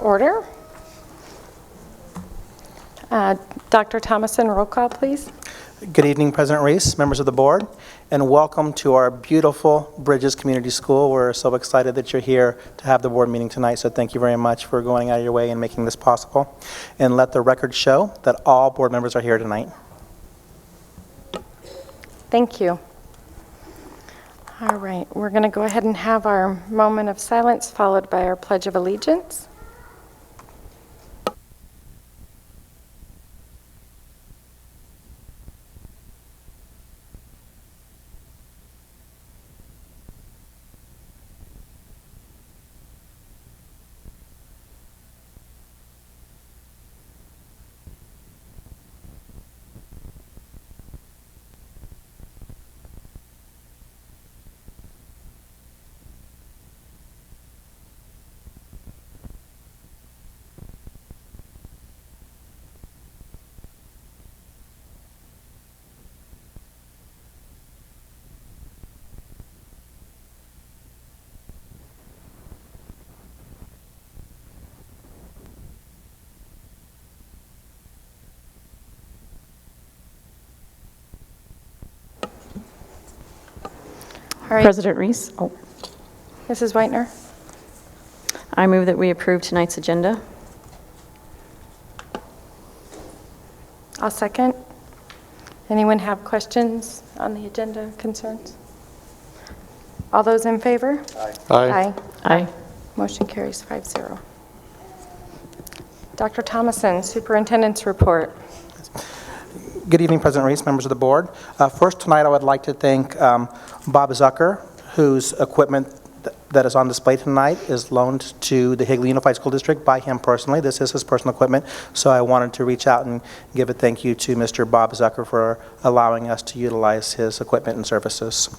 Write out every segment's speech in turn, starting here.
Order. Dr. Thomason, roll call, please. Good evening, President Reese, members of the board, and welcome to our beautiful Bridges Community School. We're so excited that you're here to have the board meeting tonight, so thank you very much for going out of your way and making this possible. And let the record show that all board members are here tonight. Thank you. All right, we're going to go ahead and have our moment of silence followed by our Pledge of Allegiance. All right. President Reese, Mrs. Whitener. I move that we approve tonight's agenda. I'll second. Anyone have questions on the agenda, concerns? All those in favor? Aye. Aye. Motion carries 5-0. Dr. Thomason, Superintendent's report. Good evening, President Reese, members of the board. First tonight, I would like to thank Bob Zucker, whose equipment that is on display tonight is loaned to the Higley Unified School District by him personally. This is his personal equipment, so I wanted to reach out and give a thank you to Mr. Bob Zucker for allowing us to utilize his equipment and services.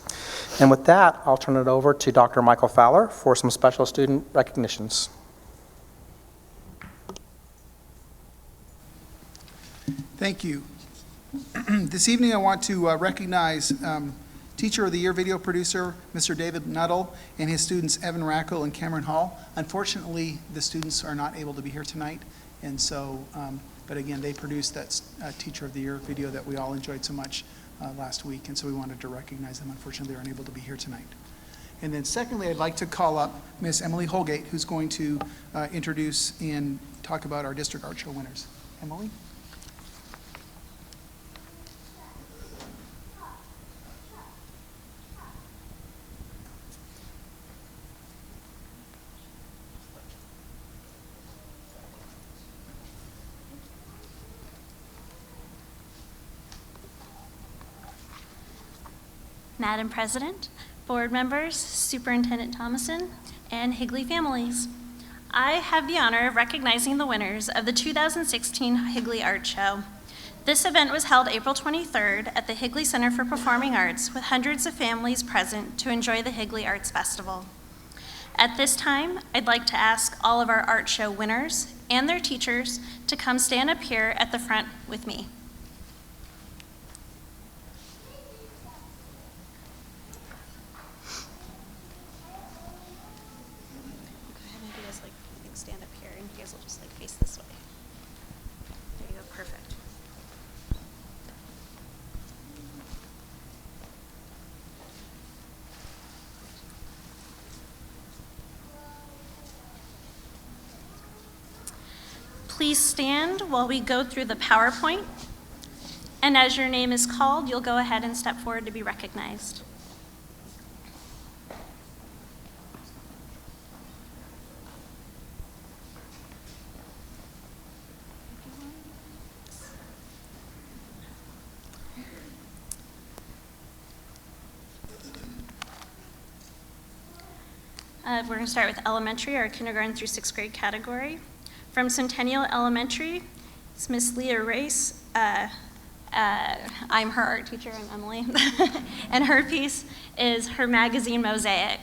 And with that, I'll turn it over to Dr. Michael Fowler for some special student recognitions. Thank you. This evening I want to recognize Teacher of the Year video producer, Mr. David Nuttall, and his students Evan Rackle and Cameron Hall. Unfortunately, the students are not able to be here tonight, and so, but again, they produced that Teacher of the Year video that we all enjoyed so much last week, and so we wanted to recognize them. Unfortunately, they're unable to be here tonight. And then secondly, I'd like to call up Miss Emily Holgate, who's going to introduce and talk about our district art show winners. Emily? Madam President, board members, Superintendent Thomason, and Higley families. I have the honor of recognizing the winners of the 2016 Higley Art Show. This event was held April 23rd at the Higley Center for Performing Arts with hundreds of families present to enjoy the Higley Arts Festival. At this time, I'd like to ask all of our art show winners and their teachers to come stand up here at the front with me. Please stand while we go through the PowerPoint, and as your name is called, you'll go ahead and step forward to be recognized. We're going to start with elementary, our kindergarten through 6th grade category. From Centennial Elementary, it's Miss Leah Race. I'm her art teacher, I'm Emily. And her piece is her magazine mosaic.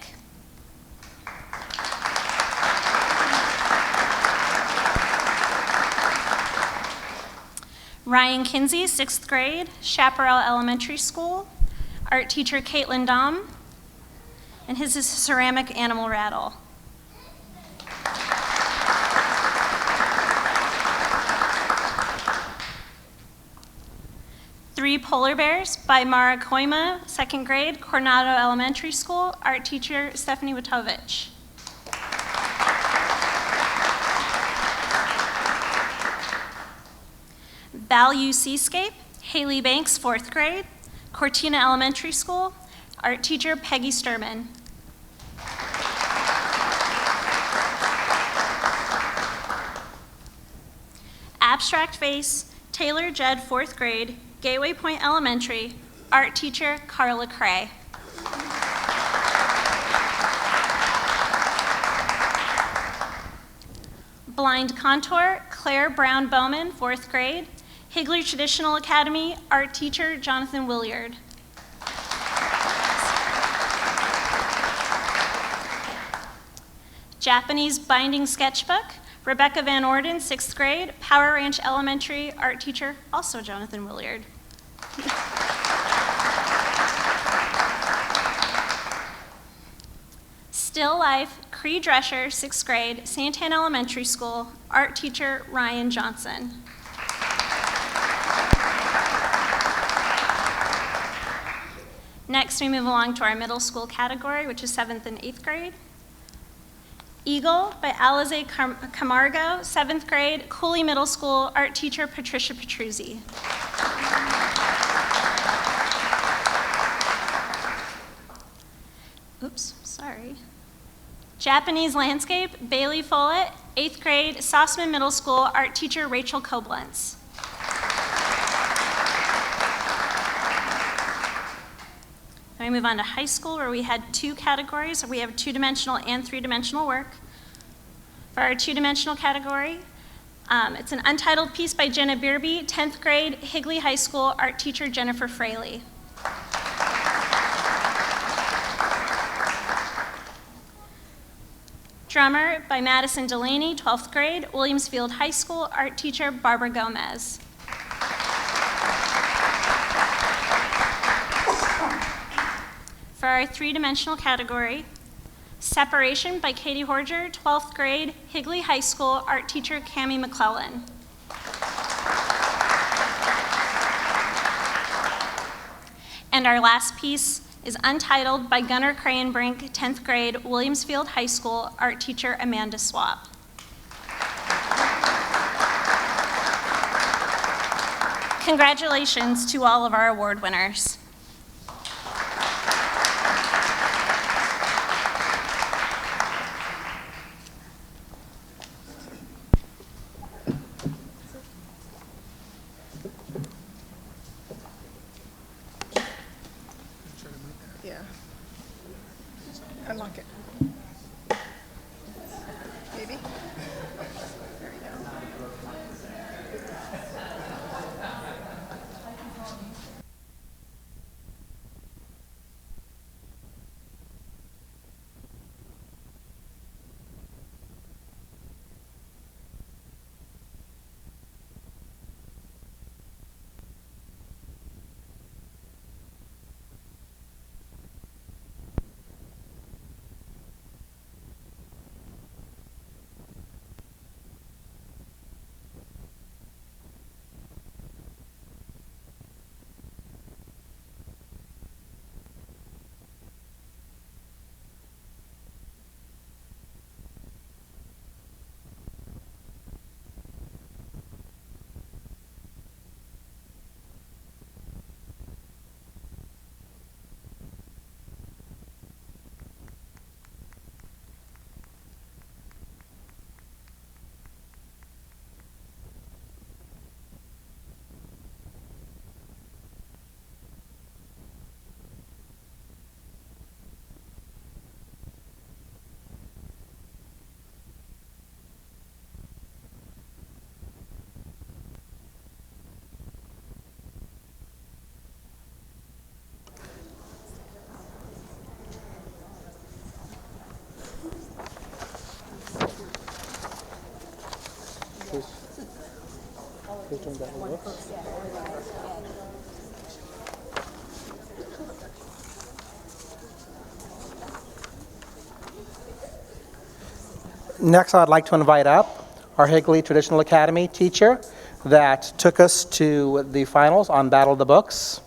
Ryan Kinsey, 6th grade, Chaparral Elementary School. Art teacher Caitlin Dom. And his is ceramic animal rattle. Three Polar Bears by Mara Koima, second grade, Coronado Elementary School, art teacher Stephanie Witovich. Value Seascape, Haley Banks, fourth grade, Cortina Elementary School, art teacher Peggy Sturman. Abstract Face, Taylor Judd, fourth grade, Gateway Point Elementary, art teacher Carla Cray. Blind Contour, Claire Brown Bowman, fourth grade, Higley Traditional Academy, art teacher Jonathan Williard. Japanese Binding Sketchbook, Rebecca Van Orden, sixth grade, Power Ranch Elementary, art teacher, also Jonathan Williard. Still Life, Cree Drescher, sixth grade, Santana Elementary School, art teacher Ryan Johnson. Next, we move along to our middle school category, which is 7th and 8th grade. Eagle by Alize Camargo, 7th grade, Cooley Middle School, art teacher Patricia Petruzzi. Oops, sorry. Japanese Landscape, Bailey Follett, 8th grade, Sossman Middle School, art teacher Rachel Koblenz. Then we move on to high school, where we had two categories. We have two-dimensional and three-dimensional work. For our two-dimensional category, it's an untitled piece by Jenna Beerby, 10th grade, Higley High School, art teacher Jennifer Fraley. Drummer by Madison Delaney, 12th grade, Williamsfield High School, art teacher Barbara Gomez. For our three-dimensional category, Separation by Katie Horger, 12th grade, Higley High School, art teacher Cammie McClellan. And our last piece is Untitled by Gunnar Crayenbrink, 10th grade, Williamsfield High School, art teacher Amanda Swap. Congratulations to all of our award winners. Yeah. Unlock it. Maybe? There we go. Please turn back a little. Next, I'd like to invite up our Higley Traditional Academy teacher, that took us to the finals on Battle of the Books.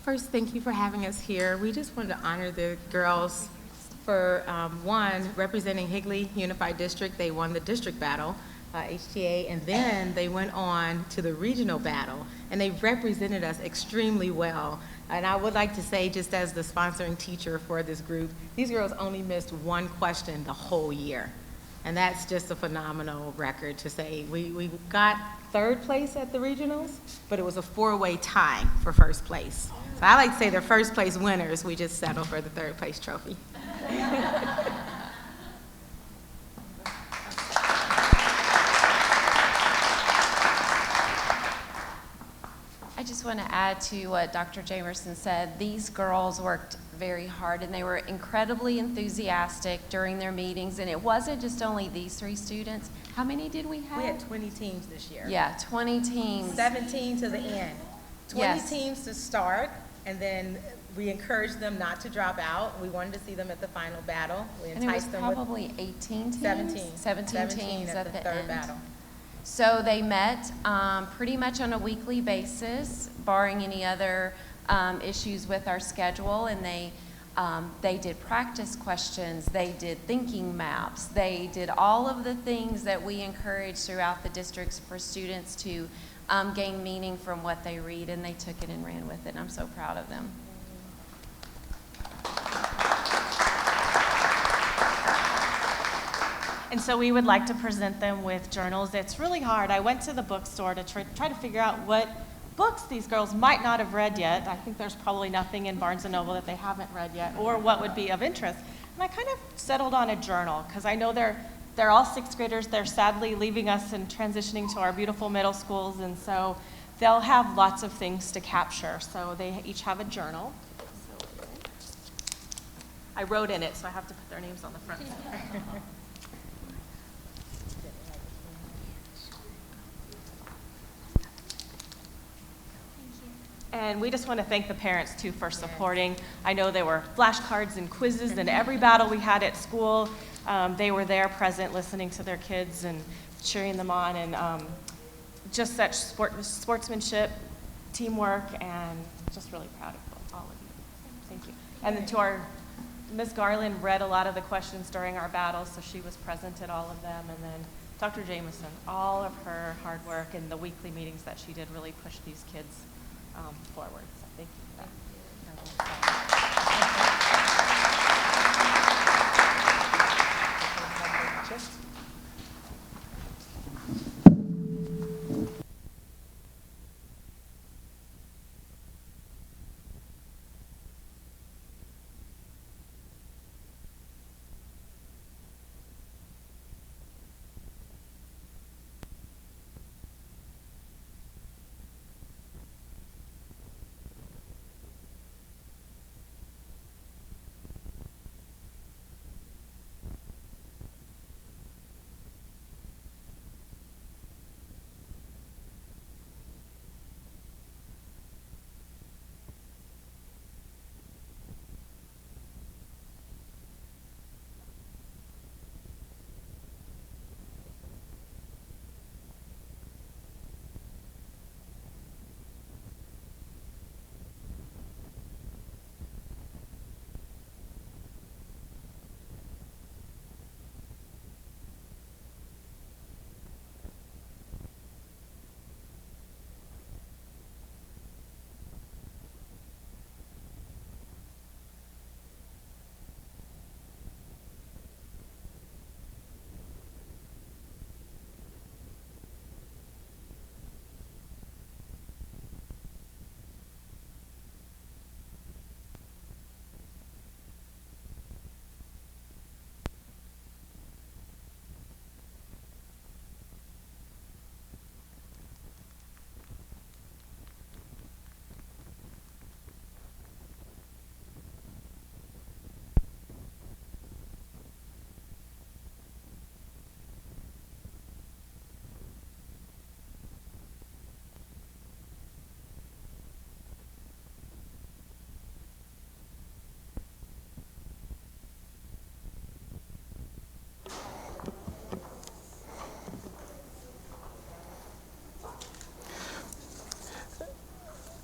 First, thank you for having us here. We just wanted to honor the girls for, one, representing Higley Unified District. They won the district battle, HTA, and then they went on to the regional battle, and they represented us extremely well. And I would like to say, just as the sponsoring teacher for this group, these girls only missed one question the whole year. And that's just a phenomenal record to say. We got third place at the regionals, but it was a four-way tie for first place. So I like to say they're first place winners. We just settled for the third place trophy. I just want to add to what Dr. Jamerson said. These girls worked very hard, and they were incredibly enthusiastic during their meetings. And it wasn't just only these 3 students. How many did we have? We had 20 teams this year. Yeah, 20 teams. 17 to the end. 20 Yes. teams to start, and then we encouraged them not to drop out. We wanted to see them at the final battle. We And it was enticed them with probably 18 teams? 17. 17 teams at the third end. battle. So they met pretty much on a weekly basis, barring any other issues with our schedule, and they did practice questions, they did thinking maps, they did all of the things that we encourage throughout the districts for students to gain meaning from what they read, and they took it and ran with it, and I'm so proud of them. And so we would like to present them with journals. It's really hard. I went to the bookstore to try to figure out what books these girls might not have read yet. I think there's probably nothing in Barnes & Noble that they haven't read yet, or what would be of interest. And I kind of settled on a journal, because I know they're all 6th graders. They're sadly leaving us and transitioning to our beautiful middle schools, and so they'll have lots of things to capture. So they each have a journal. I wrote in it, so I have to put their names on the front. And we just want to thank the parents, too, for supporting. I know there were flashcards and quizzes in every battle we had at school. They were there present, listening to their kids and cheering them on, and just such sportsmanship, teamwork, and just really proud of all of you. Thank you. And then to our Ms. Garland read a lot of the questions during our battles, so she was present at all of them. And then Dr. Jameson, all of her hard work and the weekly meetings that she did really pushed these kids forward. So thank you for that.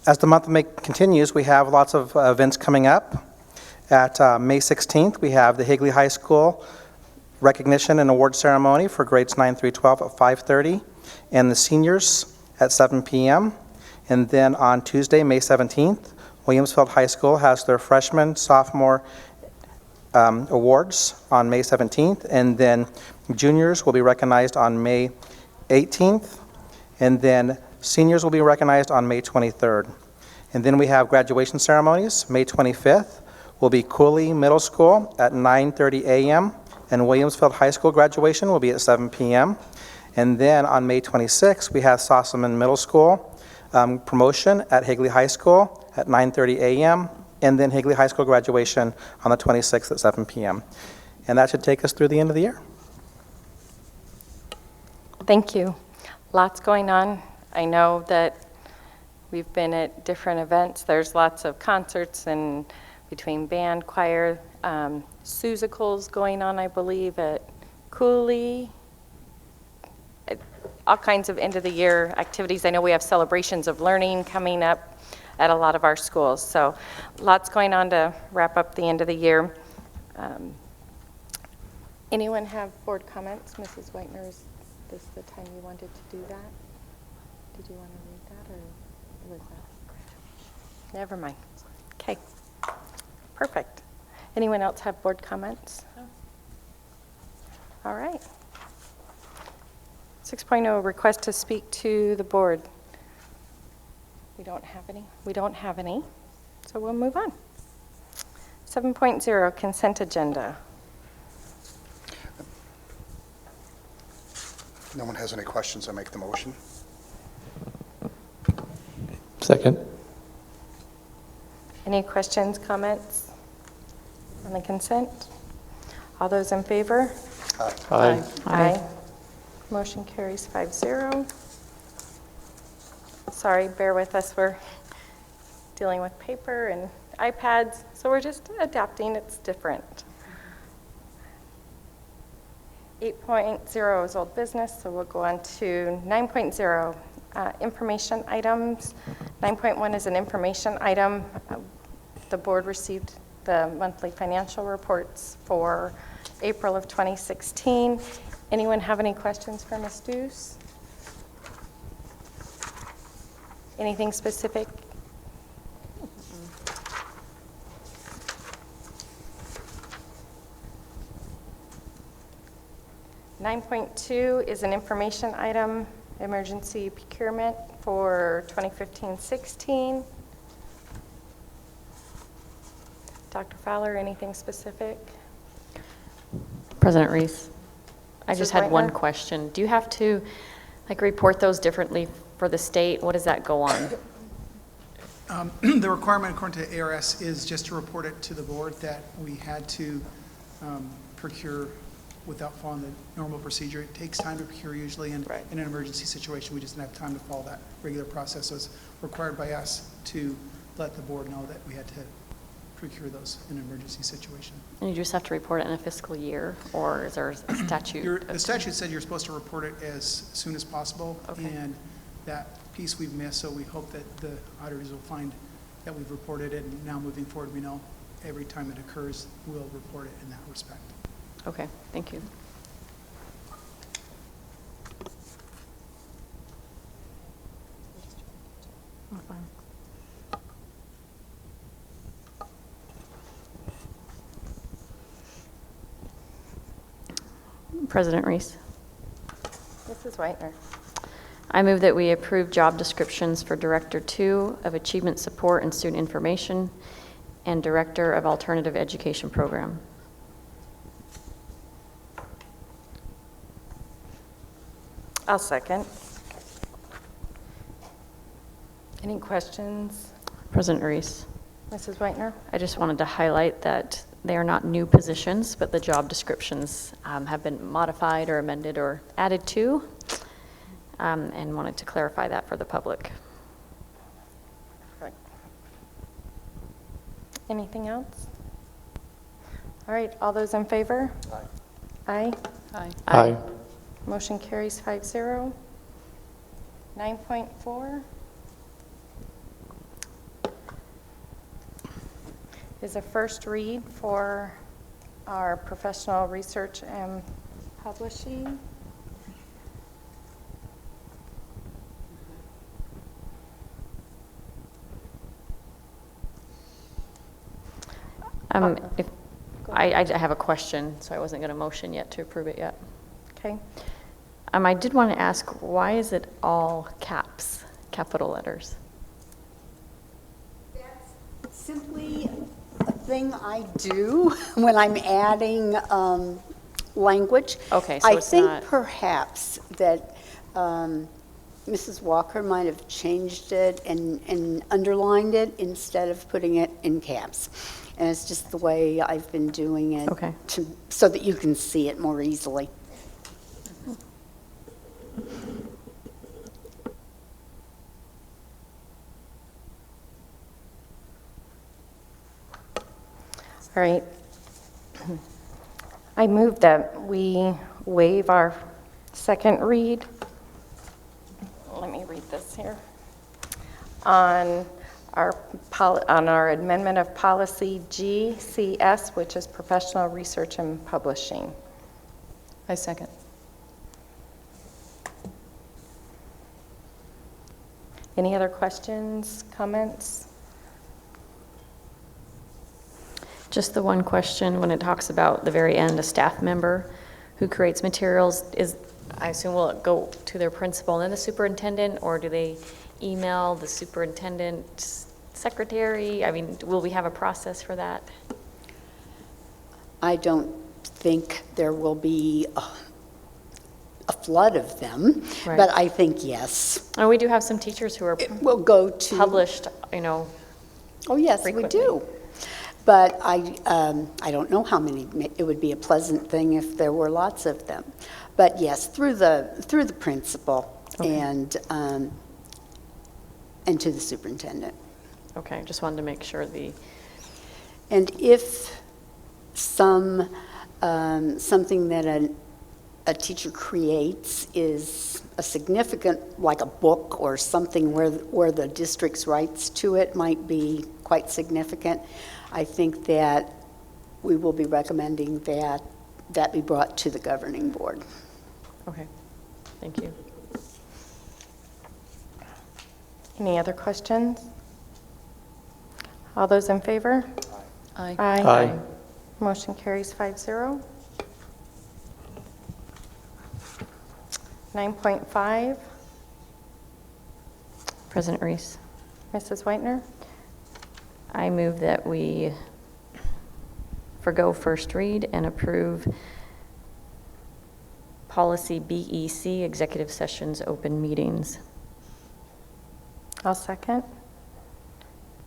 As the month of May continues, we have lots of events coming up. At May 16th, we have the Higley High School recognition and award ceremony for grades 9 through 12 at 5:30, and the seniors at 7 p.m. And then on Tuesday, May 17th, Williamsfield High School has their freshman, sophomore awards on May 17th, and then juniors will be recognized on May 18th, and then seniors will be recognized on May 23rd. And then we have graduation ceremonies. May 25th will be Cooley Middle School at 9:30 a.m., and Williamsfield High School graduation will be at 7 p.m. And then on May 26th, we have Sossaman Middle School promotion at Higley High School at 9:30 a.m., and then Higley High School graduation on the 26th at 7 p.m. And that should take us through the end of the year. Thank you. Lots going on. I know that we've been at different events. There's lots of concerts and between band, choir, musicals going on, I believe, at Cooley. All kinds of end-of-the-year activities. I know we have celebrations of learning coming up at a lot of our schools. So lots going on to wrap up the end of the year. Anyone have board comments? Mrs. Whitener, is this the time you wanted to do that? Did you want to read that, or was that? Never mind. Okay. Perfect. Anyone else have board comments? No. All right. 6.0, request to speak to the board. We don't have any. We don't have any. So we'll move on. 7.0, consent agenda. If no one has any questions, I make the motion. Second. Any questions, comments on the consent? All those in favor? Aye. Aye. Motion carries 5-0. Sorry, bear with us. We're dealing with paper and iPads, so we're just adapting. It's different. 8.0 is old business, so we'll go on to 9.0, information items. 9.1 is an information item. The board received the monthly financial reports for April of 2016. Anyone have any questions for Ms. Deuce? Anything specific? 9.2 is an information item, emergency procurement for 2015-16. Dr. Fowler, anything specific? President Reese, I just had one Whitener? question. Do you have to report those differently for the state? What does that go on? The requirement according to ARS is just to report it to the board that we had to procure without following the normal procedure. It takes time to procure usually, and in an emergency situation, we just didn't have time to follow that regular process. So it's required by us to let the board know that we had to procure those in an emergency situation. And you just have to report it in a fiscal year, or is there a statute? The statute said you're supposed to report it as soon as possible, and that piece we've missed, so we hope that the auditors will find that we've reported it, and now moving forward, we know every time it occurs, we'll report it in that respect. Okay, thank you. President Reese, Mrs. Whitener. I move that we approve job descriptions for Director 2 of Achievement Support and Student Information and Director of Alternative Education Program. I'll second. Any questions? President Reese, Mrs. Whitener? I just wanted to highlight that they are not new positions, but the job descriptions have been modified or amended or added to, and wanted to clarify that for the public. Right. Anything else? All right, all those in favor? Aye. Aye. Aye. Motion carries 5-0. 9.4. is a first read for our professional research and publishing. If, I have a question, so I wasn't going to motion yet to approve it yet. Okay. I did want to ask, why is it all caps, capital letters? That's simply a thing I do when I'm adding language. Okay, so I it's think not- perhaps that Mrs. Walker might have changed it and underlined it instead of putting it in caps. And it's just the way I've been doing it. Okay. So that you can see it more easily. All right. I move that we waive our second read. Let me read this here. On our amendment of policy GCS, which is professional research and publishing. I second. Any other questions, comments? Just the one question, when it talks about the very end, a staff member who creates materials, I assume will it go to their principal and then the superintendent, or do they email the superintendent secretary? I mean, will we have a process for that? I don't think there will be a flood of them, Right. but I think yes. Oh, we do have some teachers who are It will go to. published, Oh, yes, we frequently. do. But I don't know how many. It would be a pleasant thing if there were lots of them. But yes, through the principal and to the superintendent. Okay, just wanted to make sure And if something that a teacher creates is a significant, like a book or something where the district's rights to it might be quite significant, I think that we will be recommending that be brought to the governing board. okay, thank you. Any other questions? All those in favor? Aye. Aye. Motion carries 5-0. 9.5, President Reese, Mrs. Whitener. I move that we forgo first read and approve policy BEC, executive sessions, open meetings. I'll second.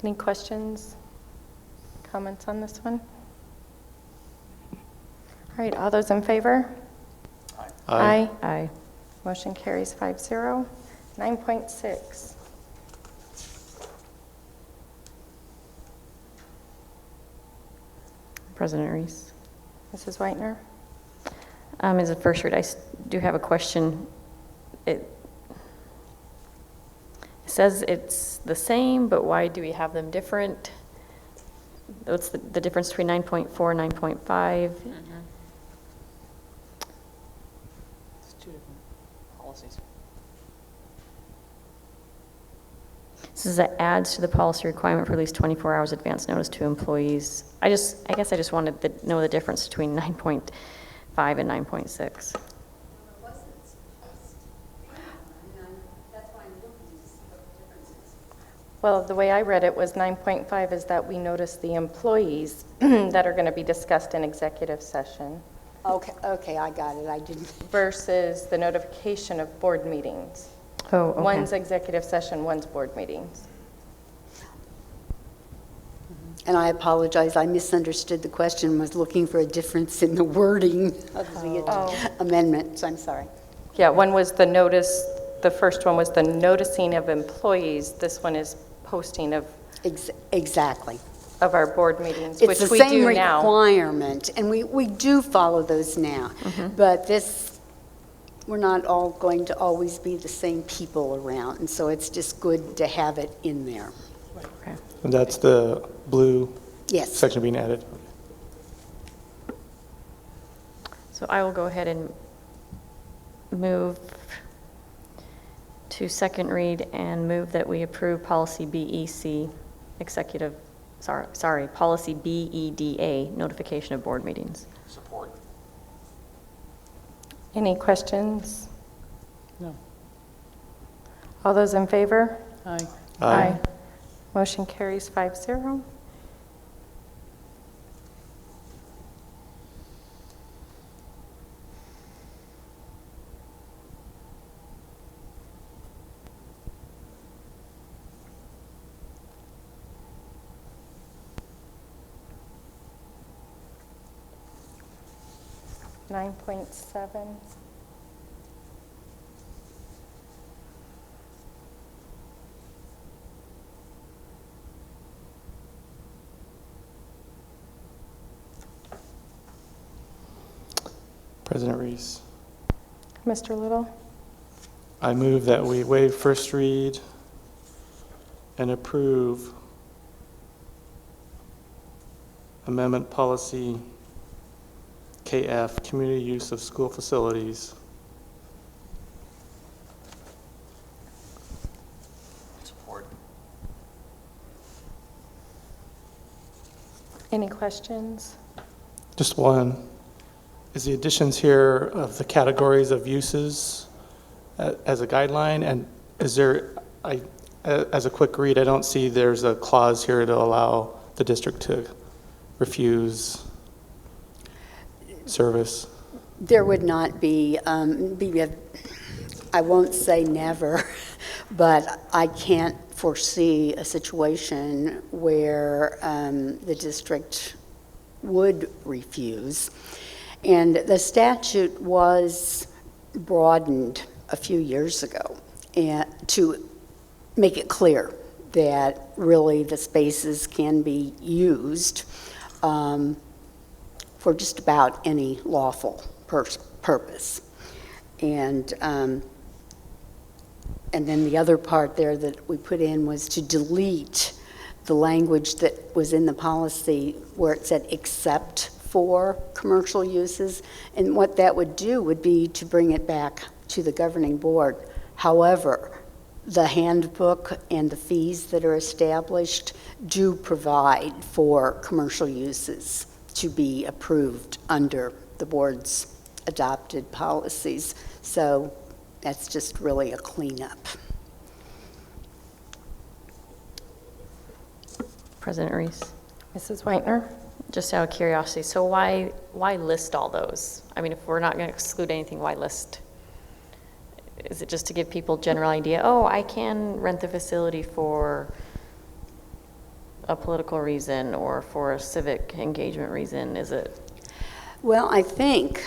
Any questions, comments on this one? All right, all those in favor? Aye. Aye. Motion carries 5-0. 9.6, President Reese. Mrs. Whitener. As a first read, I do have a question. It says it's the same, but why do we have them different? What's the difference between 9.4 and 9.5? It's two different policies. This is that adds to the policy requirement for at least 24 hours advance notice to employees. I guess I just wanted to know the difference between 9.5 and 9.6. Well, the way I read it was 9.5 is that we notice the employees that are going to be discussed in executive session Okay, I got it. I didn't. versus the notification of board meetings. Oh, okay. One's executive session, one's board meetings. And I apologize, I misunderstood the question, was looking for a difference in the wording of the amendment, so I'm sorry. Yeah, one was the notice, the first one was the noticing of employees. This one is posting of Exactly. our board meetings, It's which the we same do now. requirement, and we do follow those now. But we're not all going to always be the same people around, and so it's just good to have it in there. Okay. And that's the blue Yes. section being added. So I will go ahead and move to second read and move that we approve policy BEC, executive, sorry, policy BEDA, notification of board meetings. Support. Any questions? No. All those in favor? Aye. Motion carries 5-0. Nine point seven. President Reese, Mr. Little? I move that we waive first read and approve amendment policy KF, community use of school facilities. Support. Any questions? Just one. Is the additions here of the categories of uses as a guideline? And is there, as a quick read, I don't see there's a clause here to allow the district to refuse service. There would not be, I won't say never, but I can't foresee a situation where the district would refuse. And the statute was broadened a few years ago to make it clear that really the spaces can be used for just about any lawful purpose. And then the other part there that we put in was to delete the language that was in the policy where it said except for commercial uses. And what that would do would be to bring it back to the governing board. However, the handbook and the fees that are established do provide for commercial uses to be approved under the board's adopted policies. So that's just really a cleanup. President Reese, Mrs. Whitener? just out of curiosity, so why list all those? I mean, if we're not going to exclude anything, why list? Is it just to give people a general idea, oh, I can rent the facility for a political reason or for a civic engagement reason? Is it? Well, I think,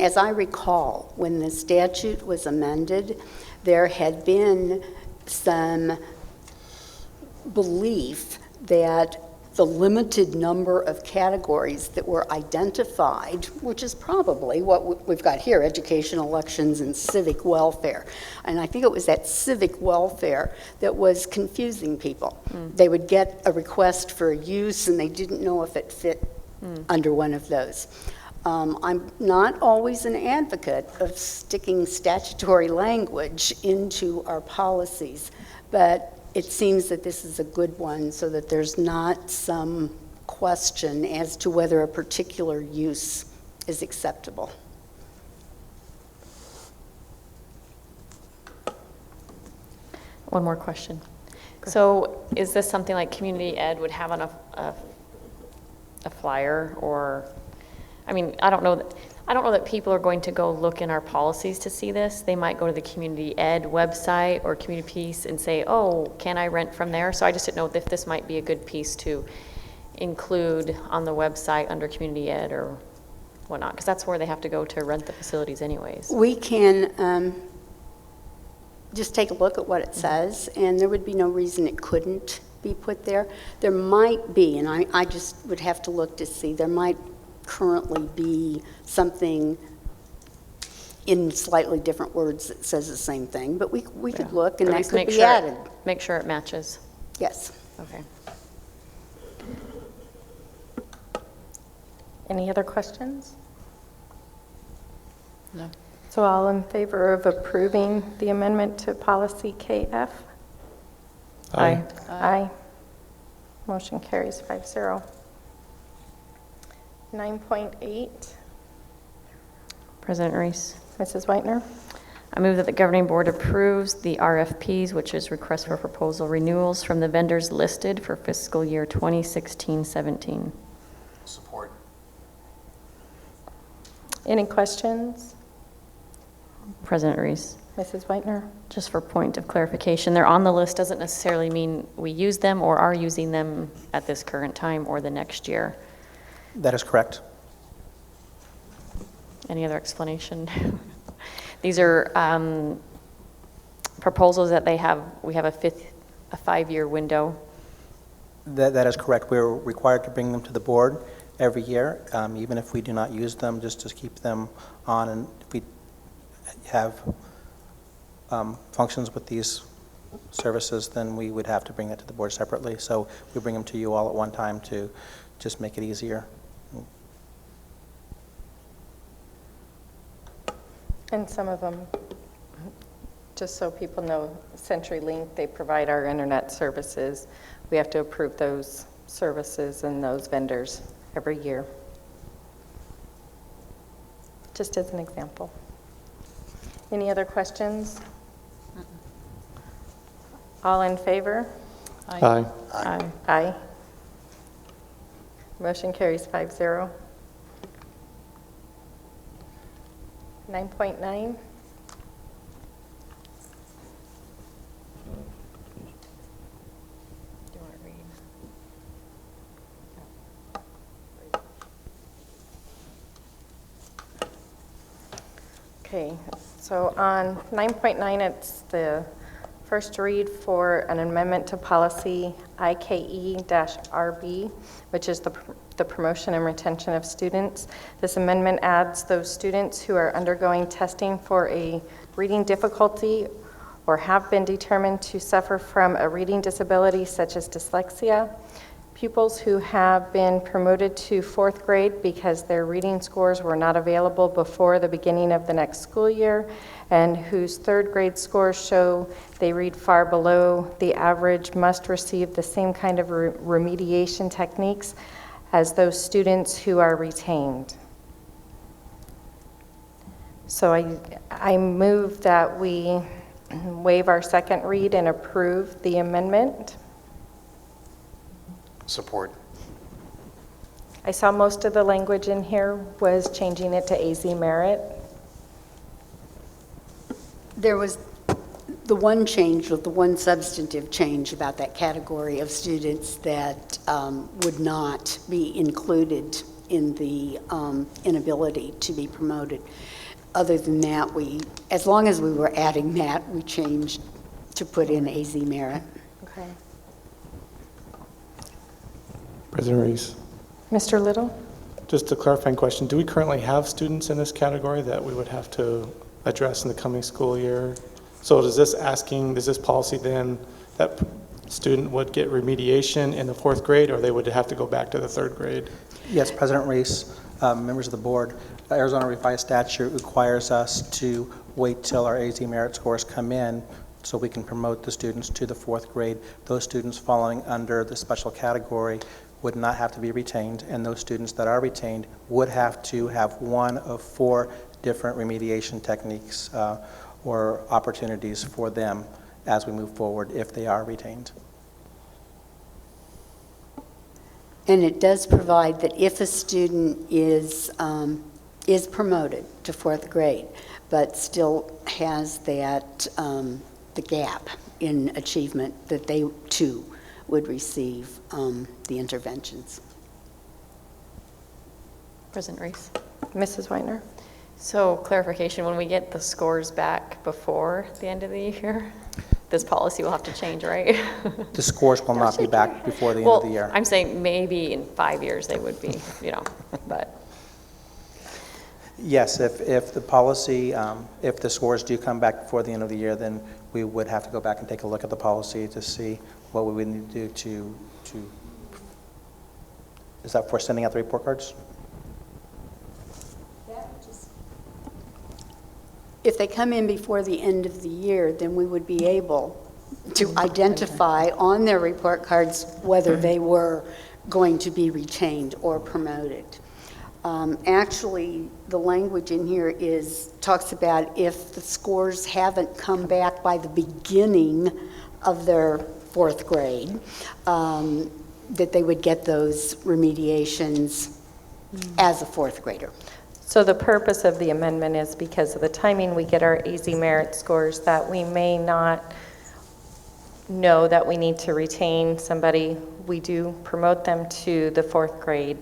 as I recall, when the statute was amended, there had been some belief that the limited number of categories that were identified, which is probably what we've got here, education, elections, and civic welfare. And I think it was that civic welfare that was confusing people. They would get a request for a use and they didn't know if it fit under one of those. I'm not always an advocate of sticking statutory language into our policies, but it seems that this is a good one so that there's not some question as to whether a particular use is acceptable. One more question. So is this something like community ed would have on a flyer, or, I mean, I don't know that people are going to go look in our policies to see this. They might go to the community ed website or community piece and say, oh, can I rent from there? So I just didn't know if this might be a good piece to include on the website under community ed or whatnot, because that's where they have to go to rent the facilities anyways. We can just take a look at what it says, and there would be no reason it couldn't be put there. There might be, and I just would have to look to see, there might currently be something in slightly different words that says the same thing, but we could look, and At that least could be added. Make sure it matches. Yes. Okay. Any other questions? No. So all in favor of approving the amendment to policy KF? Aye. Aye. Motion carries 5-0. 9.8, President Reese. Mrs. Whitener. I move that the governing board approves the RFPs, which is request for proposal renewals from the vendors listed for fiscal year 2016-17. Support. Any questions? President Reese. Mrs. Whitener. Just for point of clarification, they're on the list doesn't necessarily mean we use them or are using them at this current time or the next year. That is correct. Any other explanation? These are proposals that we have a 5-year window. That is correct. We're required to bring them to the board every year, even if we do not use them, just to keep them on. And if we have functions with these services, then we would have to bring that to the board separately. So we bring them to you all at one time to just make it easier. And some of them, just so people know, CenturyLink, they provide our internet services. We have to approve those services and those vendors every year. Just as an example. Any other questions? All in favor? Aye. Aye. Aye. Motion carries 5-0. 9.9. Do you want to read? Okay, so on 9.9, it's the first read for an amendment to policy IKE-RB, which is the promotion and retention of students. This amendment adds those students who are undergoing testing for a reading difficulty or have been determined to suffer from a reading disability such as dyslexia, pupils who have been promoted to 4th grade because their reading scores were not available before the beginning of the next school year, and whose 3rd grade scores show they read far below the average must receive the same kind of remediation techniques as those students who are retained. So I move that we waive our second read and approve the amendment. Support. I saw most of the language in here was changing it to AZ Merit. There was the one change, or the one substantive change about that category of students that would not be included in the inability to be promoted. Other than that, as long as we were adding that, we changed to put in AZ Merit. Okay. President Reese. Mr. Little? Just a clarifying question, do we currently have students in this category that we would have to address in the coming school year? So does this policy then, that student would get remediation in the 4th grade, or they would have to go back to the 3rd grade? Yes, President Reese, members of the board, Arizona revised statute requires us to wait till our AZ Merit scores come in so we can promote the students to the 4th grade. Those students falling under the special category would not have to be retained, and those students that are retained would have to have one of 4 different remediation techniques or opportunities for them as we move forward if they are retained. And it does provide that if a student is promoted to 4th grade, but still has that, the gap in achievement, that they too would receive the interventions. President Reese. Mrs. Whitener? So clarification, when we get the scores back before the end of the year, this policy will have to change, right? The scores will not be back before the end of the year. Well, I'm saying maybe in 5 years they would be, but. Yes, if the policy, if the scores do come back before the end of the year, then we would have to go back and take a look at the policy to see what we would need to do to is that for sending out the report cards? if they come in before the end of the year, then we would be able to identify on their report cards whether they were going to be retained or promoted. Actually, the language in here talks about if the scores haven't come back by the beginning of their fourth grade, that they would get those remediations as a fourth grader. So the purpose of the amendment is because of the timing we get our AZ merit scores, that we may not know that we need to retain somebody. We do promote them to the fourth grade.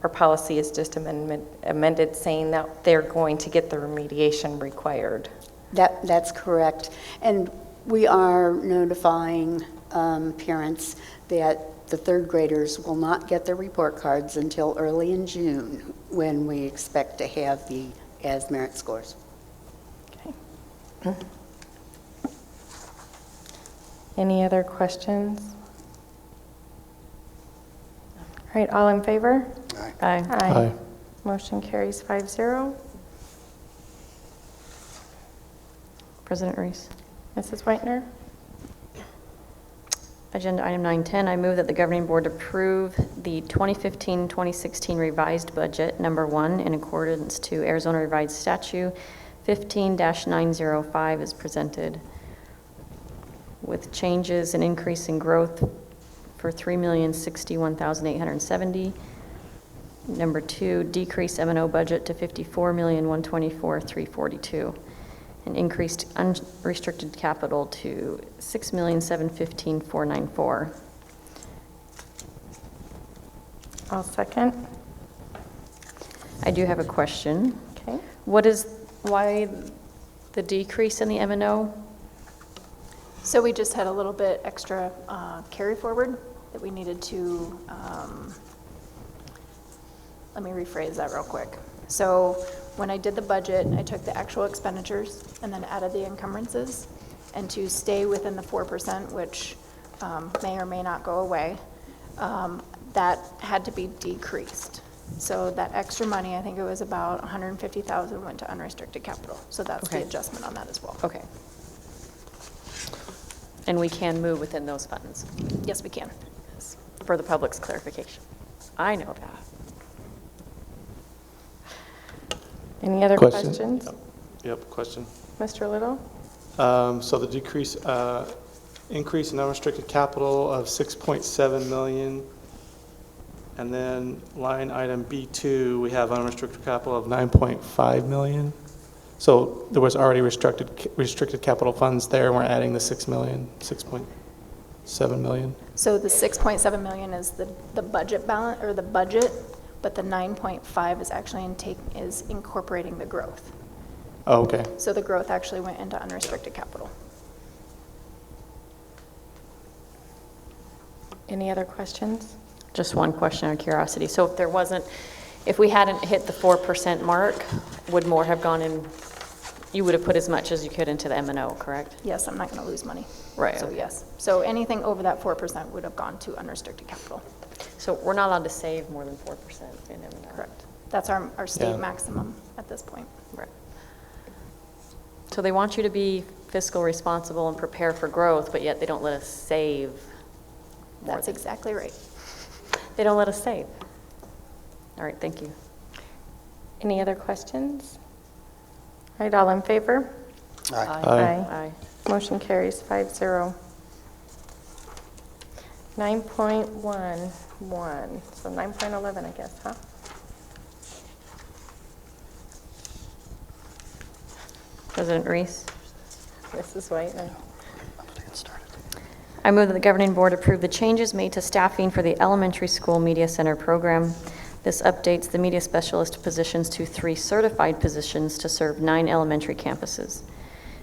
Our policy is just amended saying that they're going to get the remediation required. That's correct. And we are notifying parents that the third graders will not get their report cards until early in June, when we expect to have the as merit scores. Okay. Any other questions? All right, all in favor? Aye. Aye. Motion carries 5-0. President Reese. Mrs. Whitener? Agenda item 910, I move that the governing board approve the 2015-2016 revised budget, number 1, in accordance to Arizona Revised Statute 15-905 as presented, with changes and increase in growth for $3,061,870. Number 2, decrease M&O budget to $54,124,342. And increased unrestricted capital to $6,715,494. I'll second. I do have a question. Okay. Why the decrease in the M&O? So we just had a little bit extra carry forward that we needed to, let me rephrase that real quick. So when I did the budget, I took the actual expenditures and then added the encumbrances. And to stay within the 4%, which may or may not go away, that had to be decreased. So that extra money, I think it was about $150,000 went to unrestricted capital. So that's the Okay. adjustment on that as well. Okay. And we can move within those funds, Yes, we can. for the public's clarification. I know that. Any other Question? questions? Yep, question. Mr. Little? So the increase in unrestricted capital of 6.7 million, and then line item B2, we have unrestricted capital of 9.5 million. So there was already restricted capital funds there, and we're adding the 6.7 million. So the 6.7 million is the budget balance, or the budget, but the 9.5 is actually is incorporating the growth. Oh, okay. So the growth actually went into unrestricted capital. Any other questions? Just one question out of curiosity. So if we hadn't hit the 4% mark, would more have gone in, you would have put as much as you could into the M&O, correct? Yes, I'm not going to lose money. Right, So okay. yes. So anything over that 4% would have gone to unrestricted capital. So we're not allowed to save more than 4% in M&O? Correct. That's our state Yeah. maximum at this point. Right. So they want you to be fiscal responsible and prepare for growth, but yet they don't let us save more That's than- exactly right. They don't let us save. All right, thank you. Any other questions? All right, all in favor? Aye. Aye. Motion carries 5-0. 9.11, so 9.11, I guess, huh? President Reese. Mrs. Whitener. I move that the governing board approve the changes made to staffing for the elementary school media center program. This updates the media specialist positions to 3 certified positions to serve 9 elementary campuses.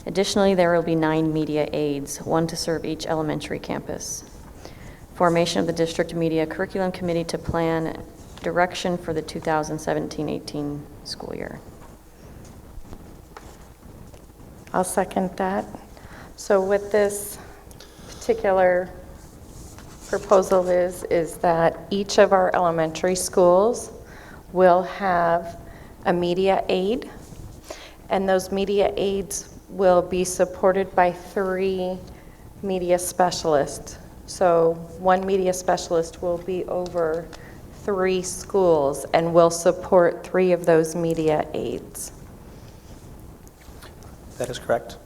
Additionally, there will be 9 media aides, 1 to serve each elementary campus. Formation of the district media curriculum committee to plan direction for the 2017-18 school year. I'll second that. So what this particular proposal is that each of our elementary schools will have a media aide, And those media aids will be supported by 3 media specialists. So 1 media specialist will be over 3 schools and will support 3 of those media aids. That is correct.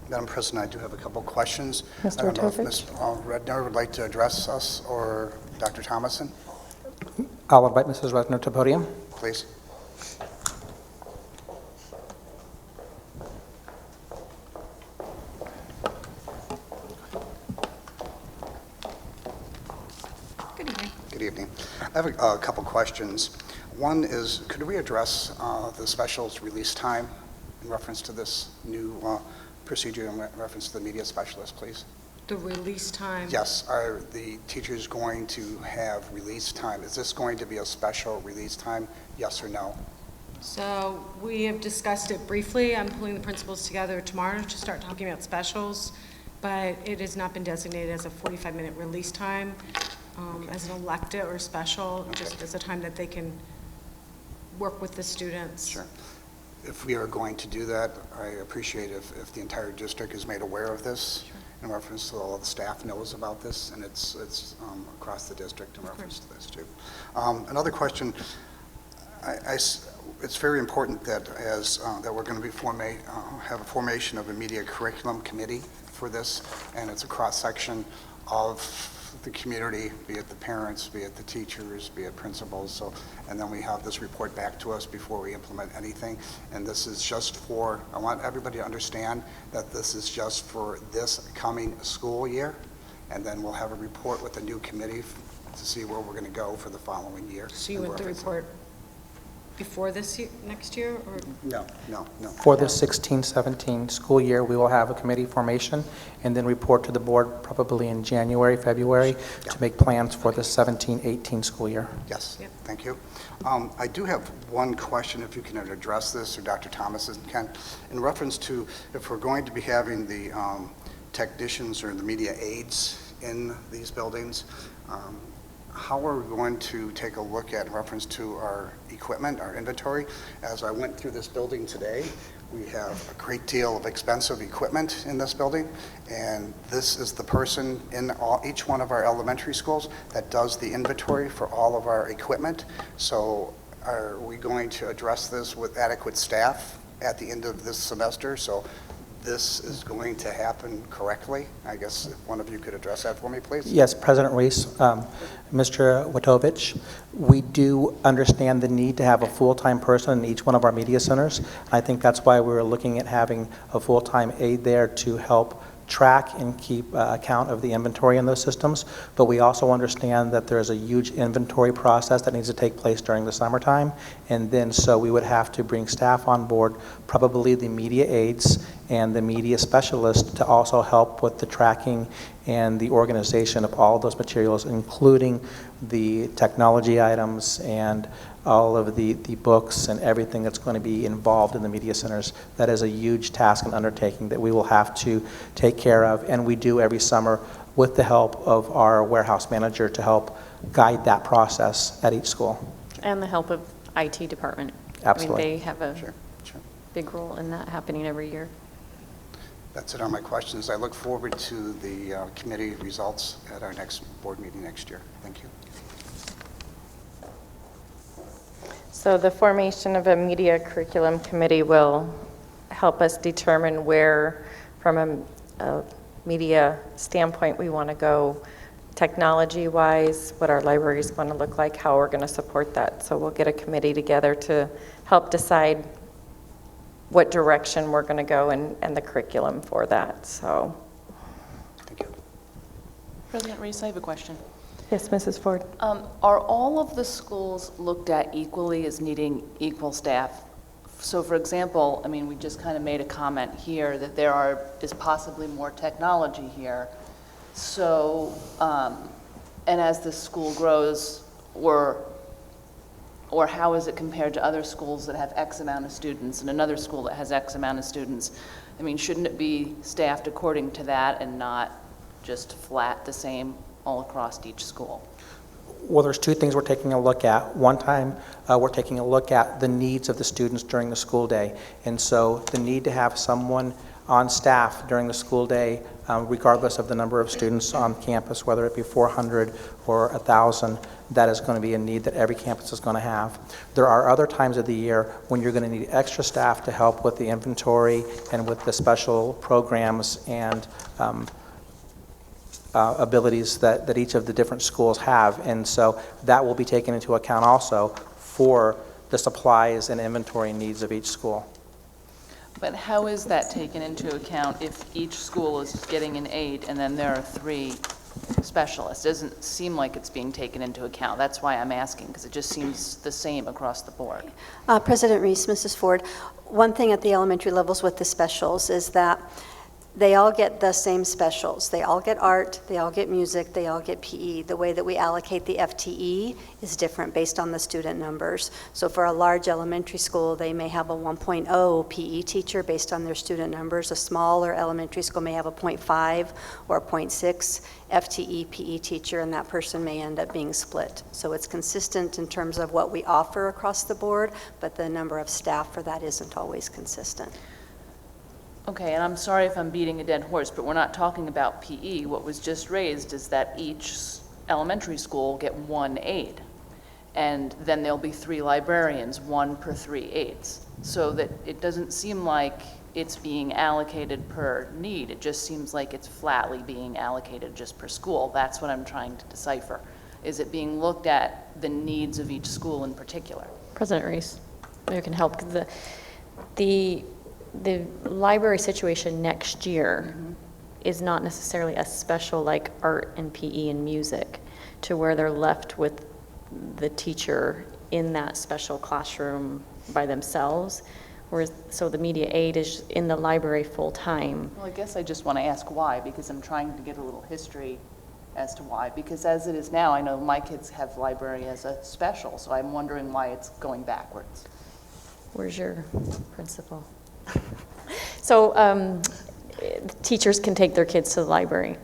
Madam President, I do have a couple questions. Mr. I don't know if Ratovich? Ms. Redner would like to address us, or Dr. Thomason, I'll invite Mrs. Resner to podium. please. Good evening. Good evening. I have a couple questions. One is, could we address the specials release time in reference to this new procedure in reference to the media specialist, please? The release time? Yes, are the teachers going to have release time? Is this going to be a special release time, yes or no? So we have discussed it briefly. I'm pulling the principals together tomorrow to start talking about specials, but it has not been designated as a 45-minute release time, as an elective or special, just as a time that they can work with the students. Sure. If we are going to do that, I appreciate if the entire district is made aware of this. Sure. In reference to all of the staff knows about this, and it's across the district in reference to this too. Another question, it's very important that that we're going to be have a formation of a media curriculum committee for this, and it's a cross-section of the community, be it the parents, be it the teachers, be it principals. So, and then we have this report back to us before we implement anything. And this is just for, I want everybody to understand that this is just for this coming school year. And then we'll have a report with a new committee to see where we're going to go for the following year. So you want the report before this year, next year, or? No. For the 16-17 school year, we will have a committee formation and then report to the board probably in January, February to make plans for the 17-18 school year. Yes, thank you. I do have one question, if you can address this, or Dr. Thomas can, in reference to if we're going to be having the technicians or the media aides in these buildings, how are we going to take a look at in reference to our equipment, our inventory? As I went through this building today, we have a great deal of expensive equipment in this building, and this is the person in each one of our elementary schools that does the inventory for all of our equipment. So are we going to address this with adequate staff at the end of this semester? So this is going to happen correctly? I guess if one of you could address that for me, please. Yes, President Reese, Mr. Watovich, we do understand the need to have a full-time person in each one of our media centers. I think that's why we're looking at having a full-time aide there to help track and keep account of the inventory in those systems, but we also understand that there's a huge inventory process that needs to take place during the summertime, and then so we would have to bring staff on board, probably the media aides and the media specialists, to also help with the tracking and the organization of all of those materials, including the technology items and all of the books and everything that's going to be involved in the media centers. That is a huge task and undertaking that we will have to take care of, and we do every summer with the help of our warehouse manager to help guide that process at each school. And the help of IT department. Absolutely. I mean, they have a Sure. big role in that happening every year. That's it on my questions. I look forward to the committee results at our next board meeting next year. Thank you. So the formation of a media curriculum committee will help us determine where, from a media standpoint, we want to go technology-wise, what our library is going to look like, how we're going to support that. So we'll get a committee together to help decide what direction we're going to go and the curriculum for that. So, Thank you. President Reese, I have a question. yes, Mrs. Ford. Are all of the schools looked at equally as needing equal staff? So for example, I mean, we just kind of made a comment here that there is possibly more technology here. So, and as the school grows, or how is it compared to other schools that have X amount of students and another school that has X amount of students? I mean, shouldn't it be staffed according to that and not just flat the same all across each school? Well, there's two things we're taking a look at. One time, we're taking a look at the needs of the students during the school day. And so the need to have someone on staff during the school day, regardless of the number of students on campus, whether it be 400 or 1,000, that is going to be a need that every campus is going to have. There are other times of the year when you're going to need extra staff to help with the inventory and with the special programs and abilities that each of the different schools have. And so that will be taken into account also for the supplies and inventory needs of each school. But how is that taken into account if each school is getting an aide and then there are 3 specialists? It doesn't seem like it's being taken into account. That's why I'm asking, because it just seems the same across the board. President Reese, Mrs. Ford, one thing at the elementary levels with the specials is that they all get the same specials. They all get art, they all get music, they all get PE. The way that we allocate the FTE is different based on the student numbers. So for a large elementary school, they may have a 1.0 PE teacher based on their student numbers. A smaller elementary school may have a 0.5 or a 0.6 FTE PE teacher, and that person may end up being split. So it's consistent in terms of what we offer across the board, but the number of staff for that isn't always consistent. Okay, and I'm sorry if I'm beating a dead horse, but we're not talking about PE. What was just raised is that each elementary school will get 1 aide, and then there'll be 3 librarians, 1 per 3 aides. So that it doesn't seem like it's being allocated per need. It just seems like it's flatly being allocated just per school. That's what I'm trying to decipher. Is it being looked at the needs of each school in particular? President Reese, maybe I can help. The library situation next year is not necessarily a special like art and PE and music to where they're left with the teacher in that special classroom by themselves. Whereas, so the media aide is in the library full time. Well, I guess I just want to ask why, because I'm trying to get a little history as to why. Because as it is now, I know my kids have library as a special, so I'm wondering why it's going backwards. Where's your principal? So teachers can take their kids to the library.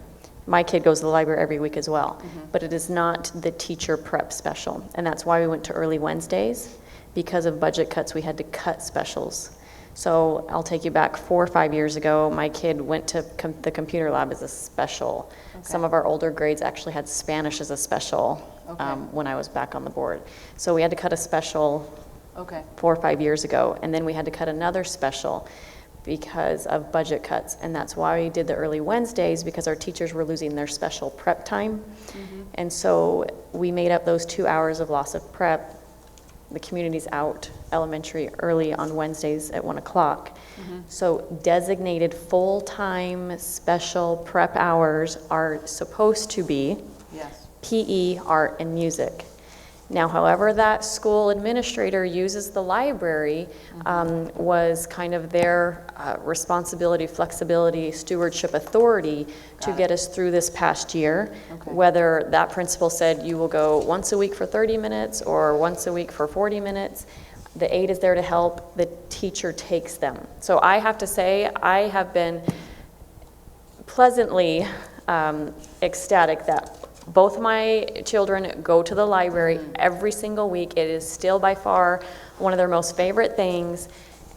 My kid goes to the library every week as well, but it is not the teacher prep special. And that's why we went to early Wednesdays. Because of budget cuts, we had to cut specials. So I'll take you back 4 or 5 years ago, my kid went to the computer lab as a special. Okay. Some of our older grades actually had Spanish as a special when I was back on the board. So we had to cut a special 4 or 5 years ago, and then we had to cut another special because of budget cuts, and that's why we did the early Wednesdays, because our teachers were losing their special prep time. And so we made up those 2 hours of loss of prep. The community's out elementary early on Wednesdays at 1 o'clock. So designated full-time special prep hours are supposed to be PE, art, and music. Now, however that school administrator uses the library was kind of their responsibility, flexibility, stewardship authority to get us through this past year. Whether that principal said you will go once a week for 30 minutes or once a week for 40 minutes, the aide is there to help, the teacher takes them. So I have to say, I have been pleasantly ecstatic that both my children go to the library every single week. It is still by far one of their most favorite things,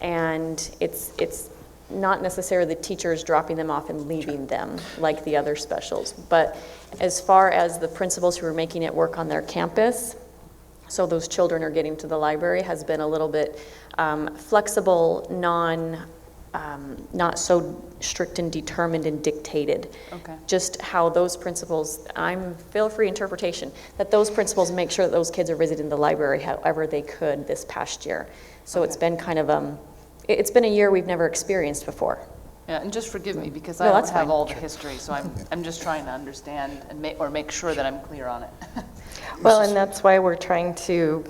and it's not necessarily the teachers dropping them off and leaving them like the other specials. But as far as the principals who are making it work on their campus, so those children are getting to the library, has been a little bit flexible, not so strict and determined and dictated. Just how those principals, feel free interpretation, that those principals make sure that those kids are visiting the library however they could this past year. So it's been kind of, it's been a year we've never experienced before. Yeah, and just forgive me, because I don't have all the history, so I'm just trying to understand and make sure that I'm clear on it. Well, and that's why we're trying to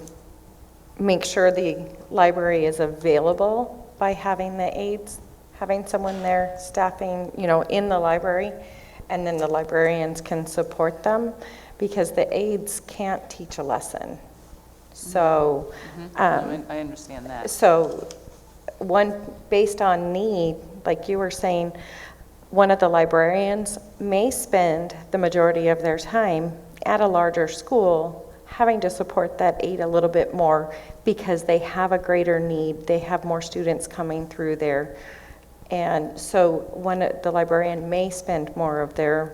make sure the library is available by having the aides, having someone there staffing, in the library, and then the librarians can support them, because the aides can't teach a lesson. So, I understand that. So, based on need, like you were saying, one of the librarians may spend the majority of their time at a larger school having to support that aid a little bit more because they have a greater need. They have more students coming through there. And so the librarian may spend more of their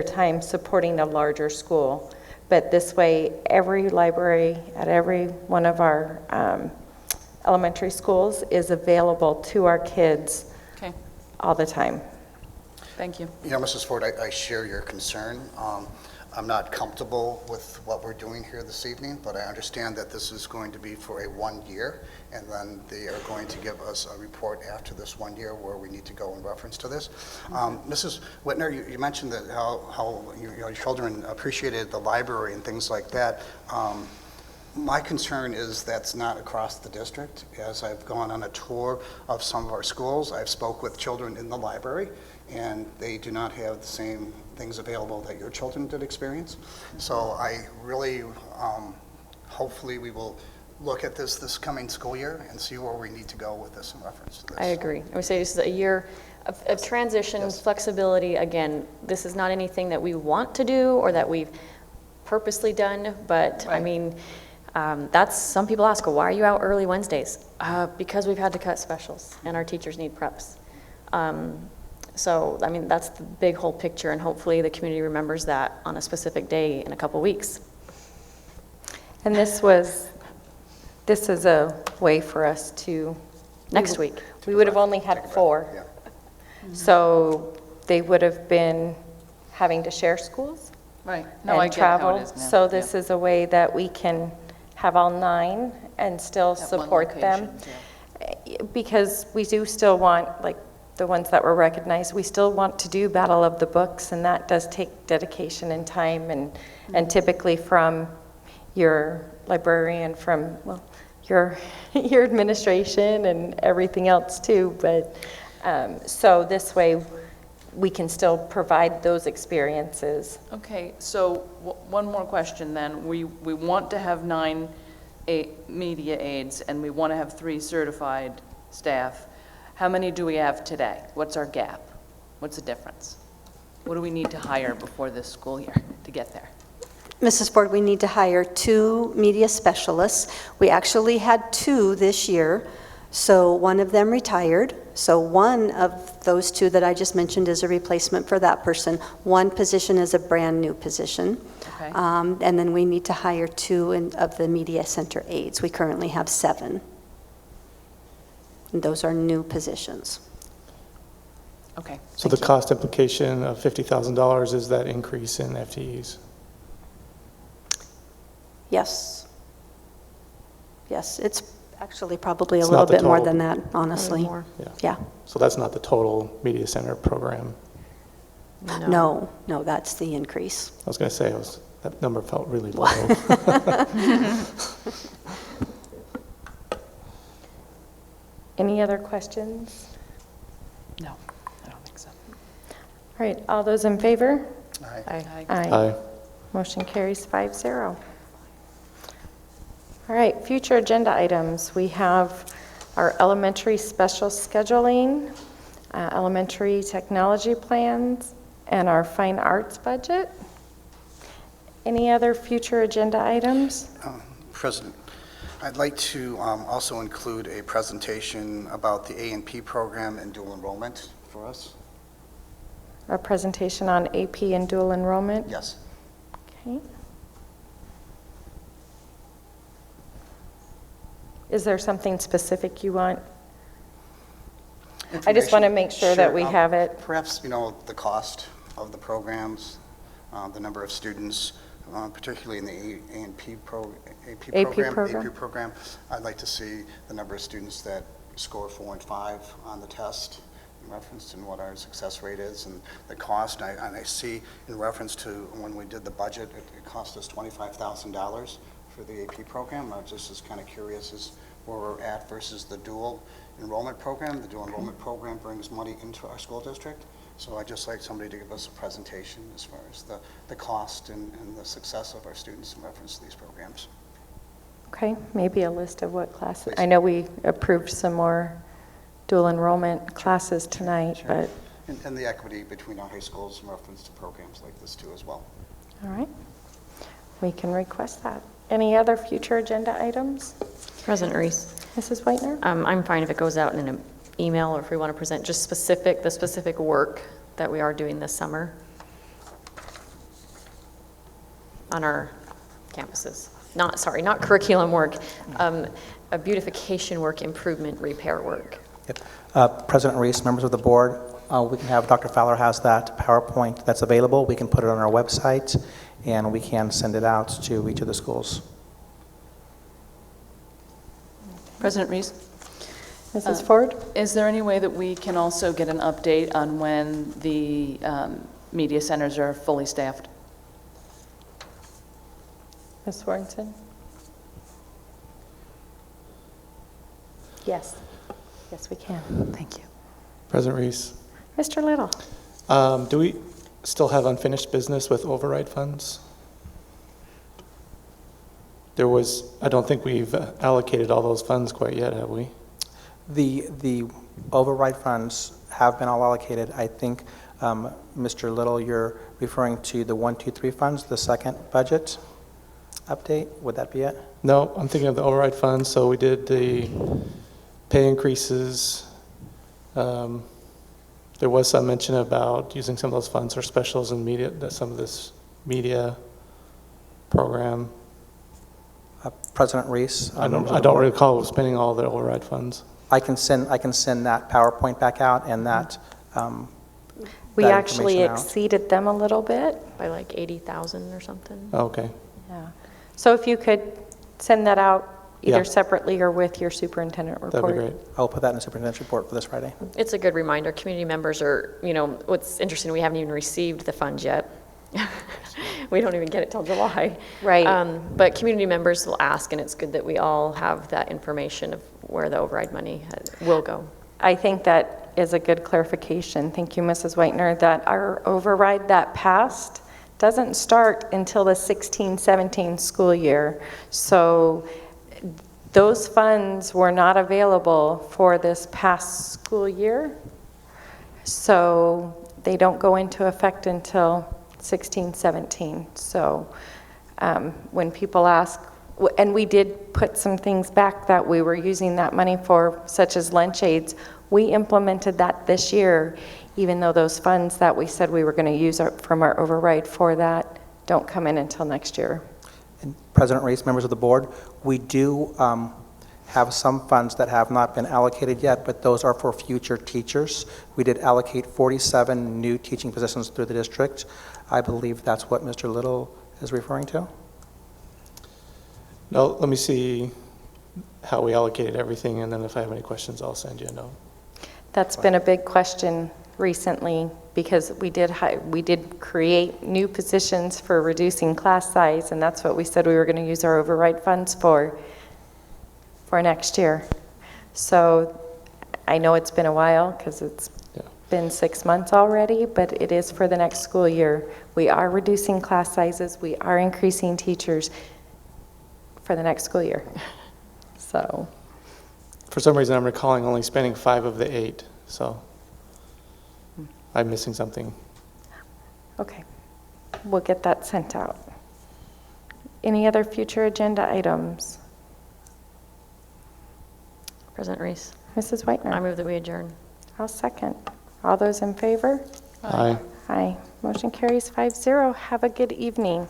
time supporting a larger school. But this way, every library at every one of our elementary schools is available to our kids Okay, all the time. thank you. You know, Mrs. Ford, I share your concern. I'm not comfortable with what we're doing here this evening, but I understand that this is going to be for a 1 year, and then they are going to give us a report after this 1 year where we need to go in reference to this. Mrs. Whitner, you mentioned that how your children appreciated the library and things like that. My concern is that's not across the district. As I've gone on a tour of some of our schools, I've spoke with children in the library, and they do not have the same things available that your children did experience. So I really, hopefully we will look at this coming school year and see where we need to go with this in reference to this. I agree. I would say this is a year of transition, Yes. flexibility. Again, this is not anything that we want to do or that we've purposely done, but I mean, that's, some people ask, well, why are you out early Wednesdays? Because we've had to cut specials and our teachers need preps. So, I mean, that's the big whole picture, and hopefully the community remembers that on a specific day in a couple weeks. And this is a way for us to, Next week. we would have only had 4. Yeah. So they would have been having to share schools Right. No, I and get how travel. it is now. So this is a way that we can have all 9 and still At one support them. location, Because we do still want, like, the ones that were recognized, we still want to do Battle of the Books, and that does take dedication and time, and typically from your librarian, from, well, your administration and everything else too, but, so this way, we can still provide those experiences. Okay, so one more question then. We want to have 9 media aides, and we want to have 3 certified staff. How many do we have today? What's our gap? What's the difference? What do we need to hire before this school year to get there? Mrs. Ford, we need to hire 2 media specialists. We actually had 2 this year, so one of them retired. So one of those 2 that I just mentioned is a replacement for that person. One position is a brand-new position. Okay. And then we need to hire 2 of the media center aides. We currently have 7. And those are new positions. Okay. So the cost implication of $50,000 is that increase in FTEs? Yes. Yes, it's actually probably a It's little not the bit more total. than that, honestly. Yeah. Yeah. So that's not the total media center program? No, that's the increase. I was going to say, that number felt really low. Any other questions? No, I don't think so. All right, all those in favor? Aye. Aye. Motion carries 5-0. All right, future agenda items. We have our elementary special scheduling, elementary technology plans, and our fine arts budget. Any other future agenda items? President, I'd like to also include a presentation about the A&P program and dual enrollment for us. A presentation on AP and dual enrollment? Yes. Okay. Is there something specific you want? I just want to make sure that we have it. Perhaps, the cost of the programs, the number of students, particularly in the AP program. I'd like to see the number of students that score 4 and 5 on the test in reference to what our success rate is and the cost. And I see in reference to when we did the budget, it cost us $25,000 for the AP program. I just was kind of curious as where we're at versus the dual enrollment program. The dual enrollment program brings money into our school district. So I'd just like somebody to give us a presentation as far as the cost and the success of our students in reference to these programs. Okay, maybe a list of what classes. Please. I know we approved some more dual enrollment classes tonight, Sure. but, And the equity between our high schools in reference to programs like this too as well. all right. We can request that. Any other future agenda items? President Reese, Mrs. Whitener? I'm fine if it goes out in an email or if we want to present just the specific work that we are doing this summer on our campuses. Not curriculum work, a beautification work, improvement, repair work. Yep. President Reese, members of the board, we can have, Dr. Fowler has that PowerPoint that's available. We can put it on our website, and we can send it out to each of the schools. President Reese? Mrs. Ford? Is there any way that we can also get an update on when the media centers are fully staffed? Ms. Sorensen? Yes. Yes, we can. Thank you. President Reese, Mr. Little? do we still have unfinished business with override funds? I don't think we've allocated all those funds quite yet, have we? The override funds have been all allocated. I think, Mr. Little, you're referring to the 1, 2, 3 funds, the second budget update. Would that be it? No, I'm thinking of the override funds. So we did the pay increases. There was some mention about using some of those funds for specials and media, some of this media program. President Reese? I don't recall spending all the override funds. I can send that PowerPoint back out and that We that actually information out. exceeded them a little bit. By like 80,000 or something. Okay. Yeah. So if you could send that out either Yeah. separately or with your superintendent report. That'd be great. I'll put that in the superintendent's report for this Friday. It's a good reminder. Community members are, what's interesting, we haven't even received the funds yet. We don't even get it till July. Right. But community members will ask, and it's good that we all have that information of where the override money will go. I think that is a good clarification. Thank you, Mrs. Whitener, that our override that passed doesn't start until the 16-17 school year. So those funds were not available for this past school year. So they don't go into effect until 16-17. So when people ask, and we did put some things back that we were using that money for, such as lunch aids. We implemented that this year, even though those funds that we said we were going to use from our override for that don't come in until next year. And President Reese, members of the board, we do have some funds that have not been allocated yet, but those are for future teachers. We did allocate 47 new teaching positions through the district. I believe that's what Mr. Little is referring to. No, let me see how we allocated everything, and then if I have any questions, I'll send you a note. That's been a big question recently because we did create new positions for reducing class size, and that's what we said we were going to use our override funds for next year. So I know it's been a while because it's been 6 months already, but it is for the next school year. We are reducing class sizes. We are increasing teachers for the next school year. So For some reason, I'm recalling only spending 5 of the 8, so I'm missing something. okay, we'll get that sent out. Any other future agenda items? President Reese, Mrs. Whitener? I move that we adjourn. I'll second. All those in favor? Aye. Aye. Motion carries 5-0. Have a good evening.